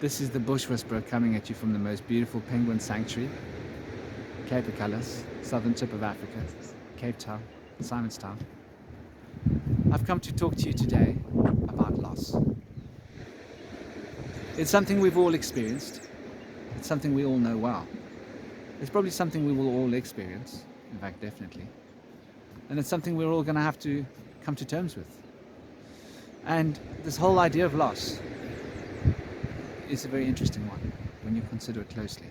This is the Bush Whisperer coming at you from the most beautiful penguin sanctuary, Cape Colors, southern tip of Africa, Cape Town, Simonstown. I've come to talk to you today about loss. It's something we've all experienced. It's something we all know well. It's probably something we will all experience, in fact, definitely. And it's something we're all going to have to come to terms with. And this whole idea of loss is a very interesting one when you consider it closely.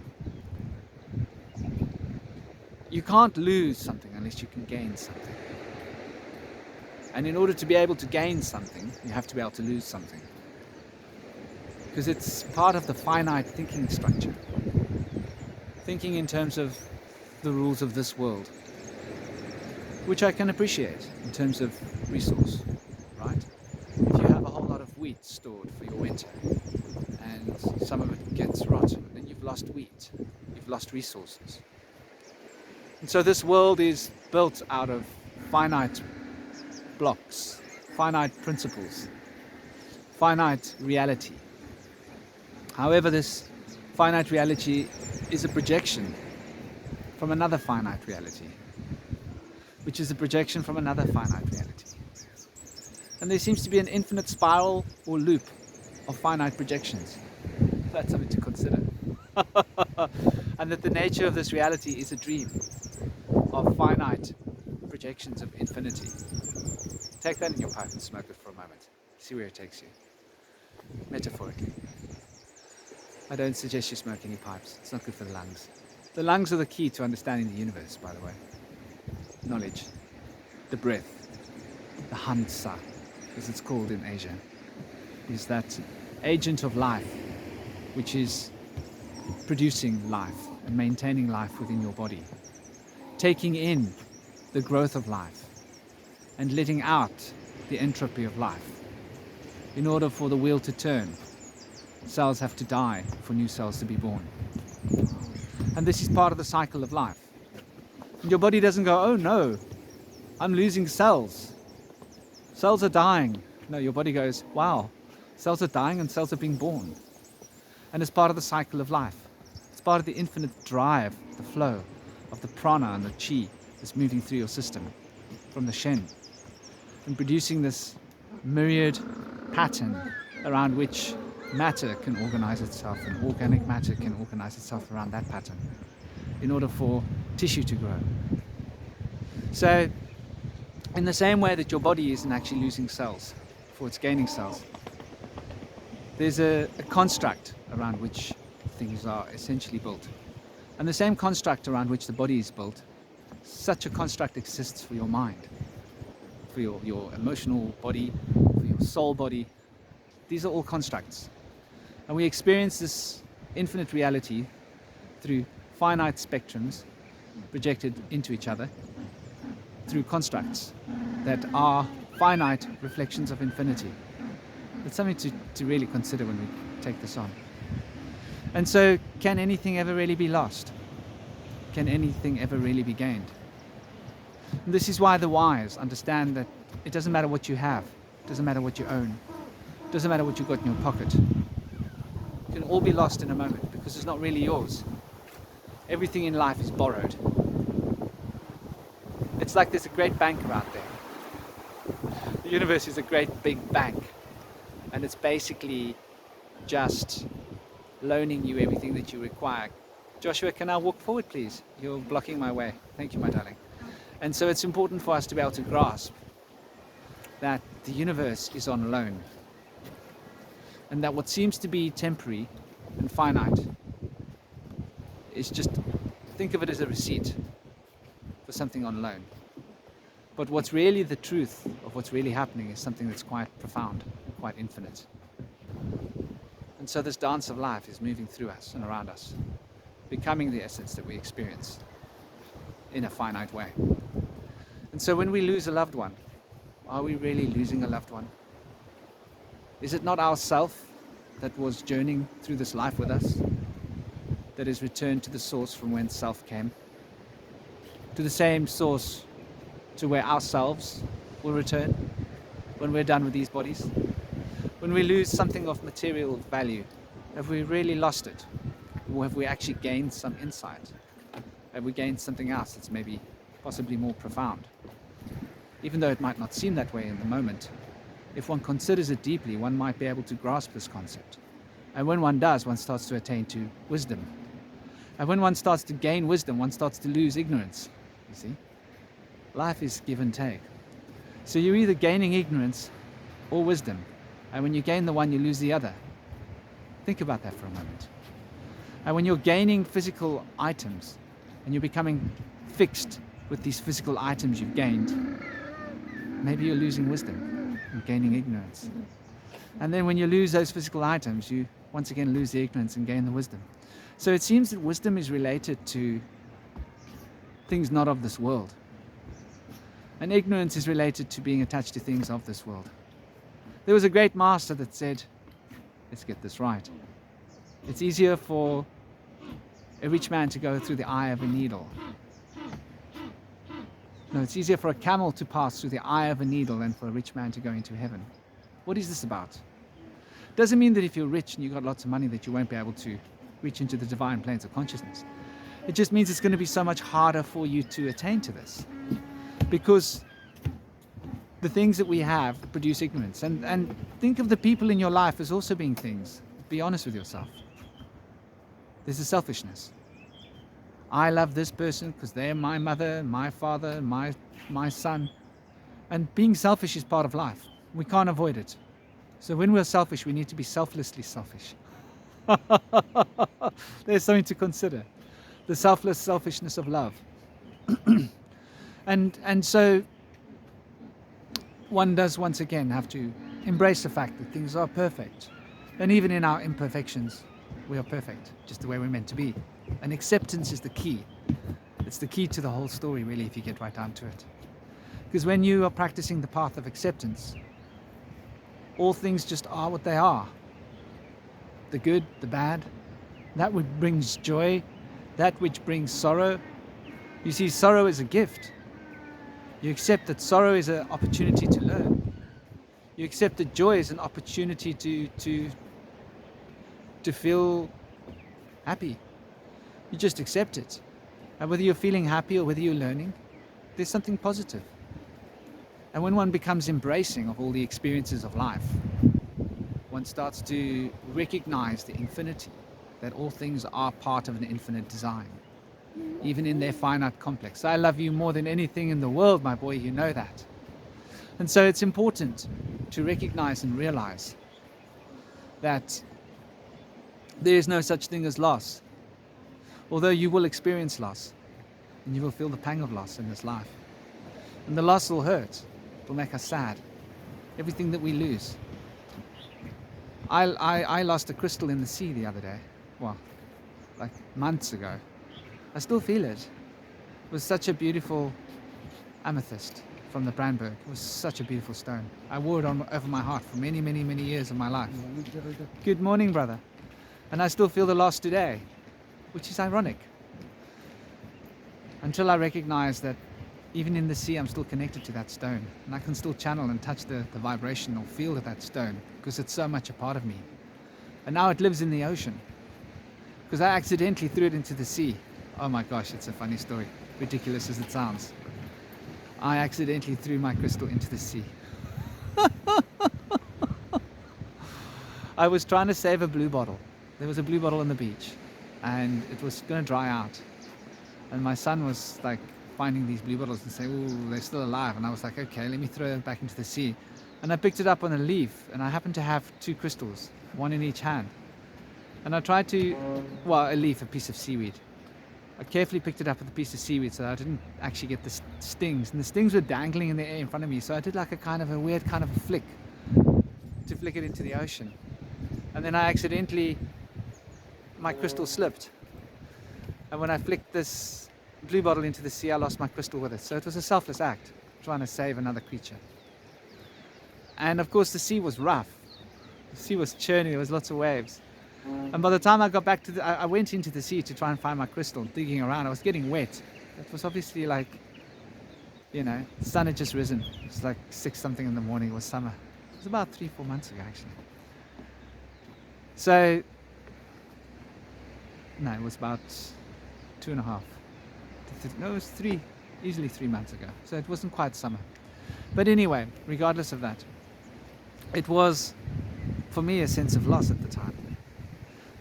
You can't lose something unless you can gain something. And in order to be able to gain something, you have to be able to lose something. Because it's part of the finite thinking structure. Thinking in terms of the rules of this world, which I can appreciate in terms of resource, right? If you have a whole lot of wheat stored for your winter and some of it gets rotten, then you've lost wheat, you've lost resources. And so this world is built out of finite blocks, finite principles, finite reality. However, this finite reality is a projection from another finite reality, which is a projection from another finite reality. And there seems to be an infinite spiral or loop of finite projections. That's something to consider. And that the nature of this reality is a dream of finite projections of infinity. Take that in your pipe and smoke it for a moment. See where it takes you. Metaphorically. I don't suggest you smoke any pipes. It's not good for the lungs. The lungs are the key to understanding the universe, by the way. Knowledge, the breath, the Hansa, as it's called in Asia, is that agent of life which is producing life and maintaining life within your body, taking in the growth of life and letting out the entropy of life. In order for the wheel to turn, cells have to die for new cells to be born. And this is part of the cycle of life. And your body doesn't go, oh no, I'm losing cells. Cells are dying. No, your body goes, wow, cells are dying and cells are being born. And it's part of the cycle of life. It's part of the infinite drive, the flow of the prana and the chi that's moving through your system from the shen and producing this myriad pattern around which matter can organize itself and organic matter can organize itself around that pattern in order for tissue to grow. So in the same way that your body isn't actually losing cells before it's gaining cells, there's a construct around which things are essentially built. And the same construct around which the body is built, such a construct exists for your mind, for your emotional body, for your soul body. These are all constructs. And we experience this infinite reality through finite spectrums projected into each other, through constructs that are finite reflections of infinity. It's something to really consider when we take this on. And so, can anything ever really be lost? Can anything ever really be gained? And this is why the wise understand that it doesn't matter what you have, it doesn't matter what you own, it doesn't matter what you've got in your pocket. It can all be lost in a moment because it's not really yours. Everything in life is borrowed. It's like there's a great bank out there. The universe is a great big bank, and it's basically just loaning you everything that you require. Joshua, can I walk forward, please? You're blocking my way. Thank you, my darling. And so it's important for us to be able to grasp that the universe is on loan, and that what seems to be temporary and finite is just, think of it as a receipt for something on loan. But what's really the truth of what's really happening is something that's quite profound, quite infinite. And so this dance of life is moving through us and around us, becoming the essence that we experience in a finite way. And so when we lose a loved one, are we really losing a loved one? Is it not our self that was journeying through this life with us, that is returned to the source from whence self came, to the same source to where ourselves will return when we're done with these bodies? When we lose something of material value, Have we really lost it? Or have we actually gained some insight? Have we gained something else that's maybe possibly more profound? Even though it might not seem that way in the moment, if one considers it deeply, one might be able to grasp this concept. And when one does, one starts to attain to wisdom. And when one starts to gain wisdom, one starts to lose ignorance. You see? Life is give and take. So you're either gaining ignorance or wisdom. And when you gain the one, you lose the other. Think about that for a moment. And when you're gaining physical items and you're becoming fixed with these physical items you've gained, maybe you're losing wisdom and gaining ignorance. And then when you lose those physical items, you once again lose the ignorance and gain the wisdom. So it seems that wisdom is related to things not of this world. And ignorance is related to being attached to things of this world. There was a great master that said, let's get this right. It's easier for a rich man to go through the eye of a needle. No, it's easier for a camel to pass through the eye of a needle than for a rich man to go into heaven. What is this about? Doesn't mean that if you're rich and you've got lots of money that you won't be able to reach into the divine planes of consciousness. It just means it's going to be so much harder for you to attain to this. Because the things that we have produce ignorance. And think of the people in your life as also being things. Be honest with yourself. There's a selfishness. I love this person because they're my mother, my father, my son. And being selfish is part of life. We can't avoid it. So when we're selfish, we need to be selflessly selfish. There's something to consider. The selfless selfishness of love. And so one does once again have to embrace the fact that things are perfect. And even in our imperfections, we are perfect, just the way we're meant to be. And acceptance is the key. It's the key to the whole story, really, if you get right down to it. Because when you are practicing the path of acceptance, all things just are what they are. The good, the bad, that which brings joy, that which brings sorrow. You see, sorrow is a gift. You accept that sorrow is an opportunity to learn. You accept that joy is an opportunity to feel happy. You just accept it. And whether you're feeling happy or whether you're learning, there's something positive. And when one becomes embracing of all the experiences of life, one starts to recognize the infinity, that all things are part of an infinite design, even in their finite complex. I love you more than anything in the world, my boy, you know that. And so it's important to recognize and realize that there is no such thing as loss. Although you will experience loss, and you will feel the pang of loss in this life. And the loss will hurt. It will make us sad. Everything that we lose. I lost a crystal in the sea the other day. Well, like months ago. I still feel it. It was such a beautiful amethyst from the Brandberg. It was such a beautiful stone. I wore it over my heart for many, many, many years of my life. Good morning, brother. And I still feel the loss today, which is ironic. Until I recognize that even in the sea, I'm still connected to that stone. And I can still channel and touch the vibrational field of that stone because it's so much a part of me. And now it lives in the ocean because I accidentally threw it into the sea. Oh my gosh, it's a funny story. Ridiculous as it sounds. I accidentally threw my crystal into the sea. I was trying to save a blue bottle. There was a blue bottle on the beach and it was going to dry out. And my son was like finding these blue bottles and saying, "Ooh, they're still alive." And I was like, okay, let me throw it back into the sea. And I picked it up on a leaf and I happened to have two crystals, one in each hand. And I tried to, well, a leaf, a piece of seaweed. I carefully picked it up with a piece of seaweed so that I didn't actually get the stings. And the stings were dangling in the air in front of me. So I did like a weird kind of a flick to flick it into the ocean. And then I accidentally, my crystal slipped. And when I flicked this blue bottle into the sea, I lost my crystal with it. So it was a selfless act, trying to save another creature. And of course the sea was rough. The sea was churning, there was lots of waves. And by the time I got back to I went into the sea to try and find my crystal, digging around. I was getting wet. It was obviously like, you know, the sun had just risen. It was like 6 something in the morning, it was summer. It was about 3-4 months ago actually. So No, it was about 2.5. No, it was 3, easily 3 months ago. So it wasn't quite summer. But anyway, regardless of that, it was, for me, a sense of loss at the time.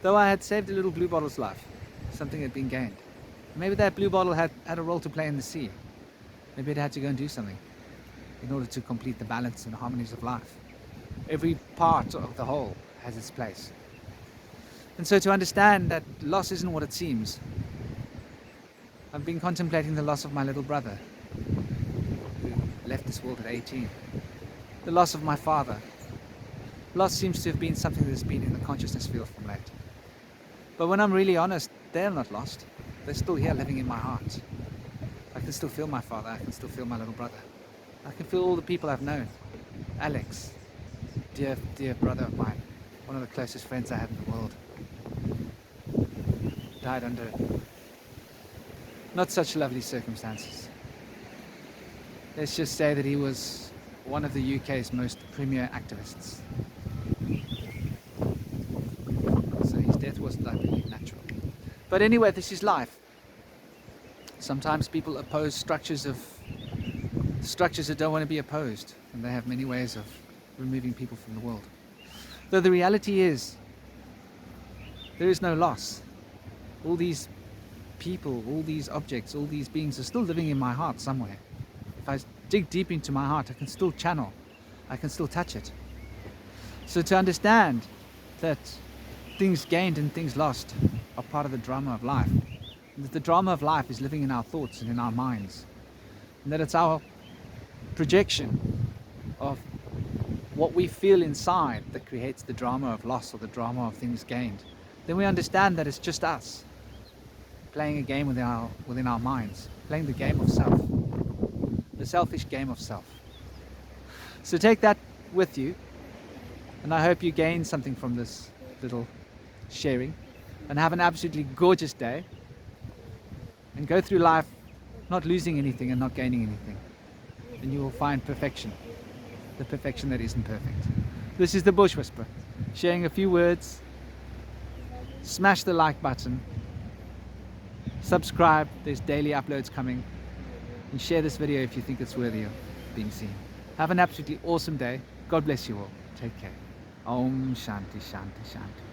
Though I had saved a little blue bottle's life, something had been gained. Maybe that blue bottle had a role to play in the sea. Maybe it had to go and do something in order to complete the balance and harmonies of life. Every part of the whole has its place. And so to understand that loss isn't what it seems, I've been contemplating the loss of my little brother, who left this world at 18. The loss of my father. Loss seems to have been something that's been in the consciousness field from late. But when I'm really honest, they're not lost. They're still here living in my heart. I can still feel my father, I can still feel my little brother. I can feel all the people I've known. Alex, dear brother of mine, one of the closest friends I had in the world. Died under not such lovely circumstances. Let's just say that he was one of the UK's most premier activists. So his death wasn't, I believe, natural. But anyway, this is life. Sometimes people oppose structures that don't want to be opposed, and they have many ways of removing people from the world. Though the reality is, there is no loss. All these people, all these objects, all these beings are still living in my heart somewhere. If I dig deep into my heart, I can still channel, I can still touch it. So to understand that things gained and things lost are part of the drama of life, and that the drama of life is living in our thoughts and in our minds, and that it's our projection of what we feel inside that creates the drama of loss or the drama of things gained, then we understand that it's just us playing a game within our minds, playing the game of self, the selfish game of self. So take that with you, and I hope you gain something from this little sharing, and have an absolutely gorgeous day, and go through life not losing anything and not gaining anything, and you will find perfection, the perfection that isn't perfect. This is the Bush Whisperer, sharing a few words. Smash the like button, subscribe, there's daily uploads coming, and share this video if you think it's worthy of being seen. Have an absolutely awesome day. God bless you all. Take care. Om Shanti Shanti Shanti.